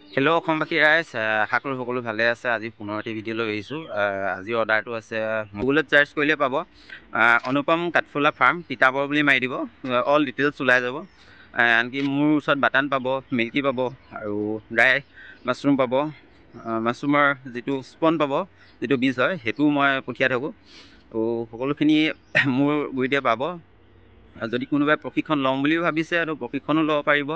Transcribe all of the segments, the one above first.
Hello' অসমবাসী ৰাইজ, আশা কৰোঁ সকলো ভালে আছে। আজি পুনৰ এটি ভিডিঅ' লৈ আহিছোঁ। আজিৰ অৰ্ডাৰটো আছে, গুগলত চাৰ্চ কৰিলে পাব, অনুপম কাঠফুলা ফাৰ্ম তিতাবৰ বুলি মাৰি দিব, অল ডিটেইলছ ওলাই যাব। আনকি মোৰ ওচৰত বাটান পাব, মিল্কি পাব আৰু ড্ৰাই মাছৰুম পাব। মাছৰুমৰ যিটো স্পন পাব, যিটো বীজ হয়, সেইটোও মই পঠিয়াই থাকোঁ। ত' সকলোখিনি মোৰ গুৰিতে পাব। যদি কোনোবাই প্ৰশিক্ষণ ল'ম বুলিও ভাবিছে আৰু প্ৰশিক্ষণো ল'ব পাৰিব।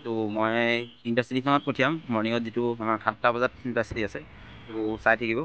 ত' মই ইণ্ডাষ্ট্ৰীখনত পঠিয়াম মৰ্ণিঙত, যিটো আমাৰ 7টা বজাত ইণ্ডাষ্ট্ৰী আছে। ত' চাই থাকিব।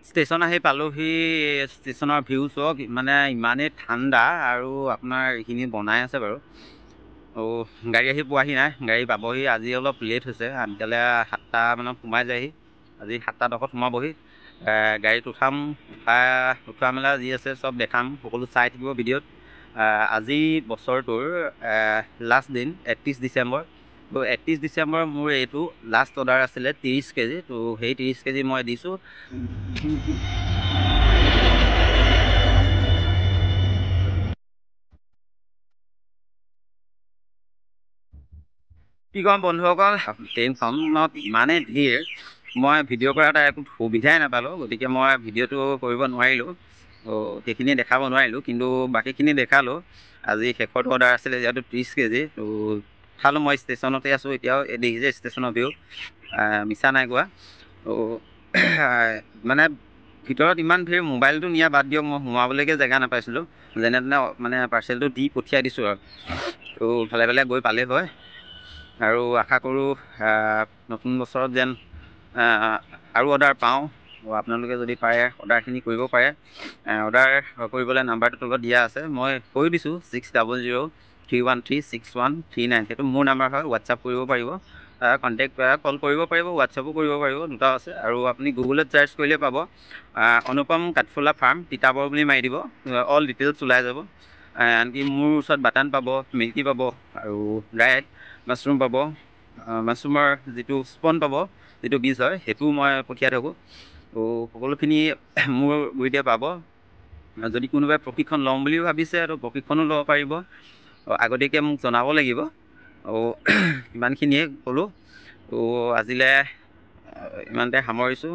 ষ্টেচন আহি পালোহি। ষ্টেচনৰ ভিউ চাওক, মানে ইমানেই ঠাণ্ডা আৰু আপোনাৰ এইখিনি বনাই আছে বাৰু। ত' গাড়ী আহি পোৱাহি নাই, গাড়ী পাবহি আজি অলপ লেট হৈছে। আনকালে 7টা মানত সোমাই যায়হি, আজি 7:10 সোমাবহি। গাড়ীত উঠোৱা মেলা যি আছে চব দেখাম, সকলো চাই থাকিব ভিডিঅ'ত। আজি বছৰটোৰ লাষ্ট দিন 31 ডিচেম্বৰ। ত' 31 ডিচেম্বৰ মোৰ এইটো লাষ্ট অৰ্ডাৰ আছিলে 30 কেজি। ত' সেই 30 কেজি মই দিছোঁ। কি ক'ম বন্ধুসকল, ট্ৰেইনখনত ইমানেই ভিৰ, মই ভিডিঅ' কৰা এটা একো সুবিধাই নাপালোঁ। গতিকে মই ভিডিঅ'টো কৰিব নোৱাৰিলোঁ। সেইখিনি দেখাব নোৱাৰিলোঁ, কিন্তু বাকীখিনি দেখালোঁ। আজি শেষৰটো অৰ্ডাৰ আছিলে, যিহেতু 30 কেজি। ত' দেখালোঁ, মই ষ্টেচনতে আছোঁ এতিয়াও। দেখিছে ষ্টেচনৰ ভিউ, মিছা নাই কোৱা। ত' মানে ভিতৰত ইমান ভিৰ, মোবাইলটো নিয়া বাদ দিয়ক, মই সোমাবলৈকে জেগা নাপাইছিলোঁ। যেনে তেনে মানে পাৰ্চেলটো দি পঠিয়াই দিছোঁ আৰু। ত' ভালে ভালে গৈ পালেই হয়। আৰু আশা কৰোঁ নতুন বছৰত যেন আৰু অৰ্ডাৰ পাওঁ। আপোনালোকে যদি পাৰে অৰ্ডাৰখিনি কৰিব পাৰে। অৰ্ডাৰ কৰিবলৈ নাম্বাৰটো তলত দিয়া আছে, মই কৈ দিছোঁ 6003136139। সেইটো মোৰ নাম্বাৰ হয়, হোৱাটছআপ কৰিব পাৰিব, কল কৰিব পাৰিব, হোৱাটছআপো কৰিব পাৰিব, দুটাও আছে। আৰু আপুনি গুগলত চাৰ্চ কৰিলে পাব, অনুপম কাঠফুলা ফাৰ্ম তিতাবৰ বুলি মাৰি দিব, অল ডিটেইলছ ওলাই যাব। আনকি মোৰ ওচৰত বাটান পাব, মিল্কি পাব আৰু ড্ৰাই মাছৰুম পাব। মাছৰুমৰ যিটো স্পন পাব, যিটো বীজ হয়, সেইটোও মই পঠিয়াই থাকোঁ। ত' সকলোখিনি মোৰ গুৰিতে পাব। যদি কোনোবাই প্ৰশিক্ষণ ল'ম বুলিও ভাবিছে আৰু প্ৰশিক্ষণো ল'ব পাৰিব। আগতীয়াকৈ মোক জনাব লাগিব। ইমানখিনিয়ে ক'লোঁ। ত' আজিলৈ ইমানতে সামৰিছোঁ।